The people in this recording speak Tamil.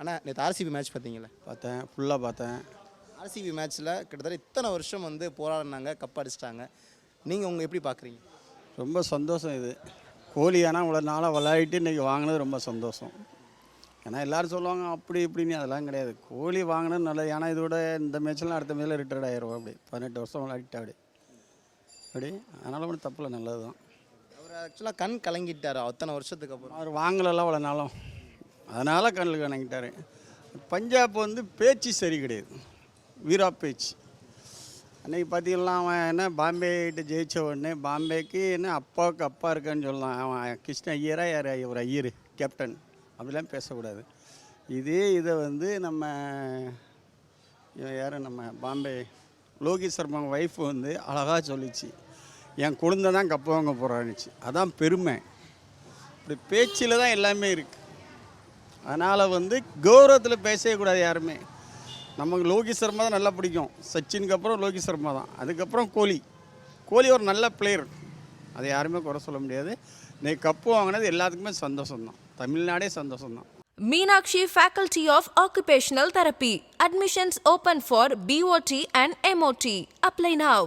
அண்ணா நேற்று ஆர்சிபி மேட்ச் பார்த்தீங்களா? பார்த்தேன், ஃபுல்லாக பார்த்தேன். ஆர்சிபி மேட்ச்சில் கிட்டத்தட்ட இத்தனை வருஷம் வந்து போராடினாங்க, கப் அடிச்சிட்டாங்க. நீங்கள் உங்க எப்படி பார்க்குறீங்க? ரொம்ப சந்தோஷம் இது. கோலி ஆனால் இவ்வளோ நாளாக விளையாடிட்டு இன்றைக்கி வாங்கினது ரொம்ப சந்தோஷம். ஏன்னா எல்லோரும் சொல்லுவாங்க அப்படி இப்படின்னு, அதெல்லாம் கிடையாது. கோலி வாங்கினது நல்லது. ஏன்னா இதோட இந்த மேட்ச்லாம் அடுத்த மேட்ச்சில் ரிட்டையர்ட் ஆயிடுவோம். அப்படி 18 வருஷம் விளையாடிட்டு அப்படி அதனால் ஒன்றும் தப்பில்லை, நல்லது தான். அவர் ஆக்சுவலாக கண் கலங்கிட்டார் அத்தனை வருஷத்துக்கு அப்புறம். அவர் வாங்கலாம் அவ்வளோ நாளும், அதனால் கண்ணில் கணங்கிட்டார். பஞ்சாப் வந்து பேச்சு சரி கிடையாது, வீரா பேச்சு. அன்றைக்கி பார்த்தீங்கன்னா அவன் என்ன பாம்பேகிட்ட ஜெயித்த உடனே பாம்பேக்கு என்ன அப்பாவுக்கு அப்பா இருக்கான்னு சொல்லலாம். அவன் கிருஷ்ண ஐயரா யார், ஒரு ஐயர் கேப்டன், அப்படிலாம் பேசக்கூடாது. இதே இதை வந்து நம்ம யார், நம்ம பாம்பே லோகி சர்மா ஒய்ஃப் வந்து அழகாக சொல்லிச்சு, என் குழந்தை தான் கப்பு வாங்க போகிறான்னுச்சு. அதான் பெருமை. இப்படி பேச்சில் தான் எல்லாமே இருக்குது. அதனால் வந்து கௌரவத்தில் பேசவே கூடாது யாருமே. நமக்கு லோகி சர்மா தான் நல்லா பிடிக்கும். சச்சினுக்கு அப்புறம் லோகி சர்மா தான், அதுக்கப்புறம் கோலி. கோலி ஒரு நல்ல பிளேயர், அதை யாருமே குறை சொல்ல முடியாது. இன்னைக்கு கப்பு வாங்கினது எல்லாத்துக்குமே சந்தோஷம்தான், தமிழ்நாடே சந்தோஷம்தான். Meenakshi Faculty of Occupational Therapy. Admissions open for BOT and MOT. Apply now.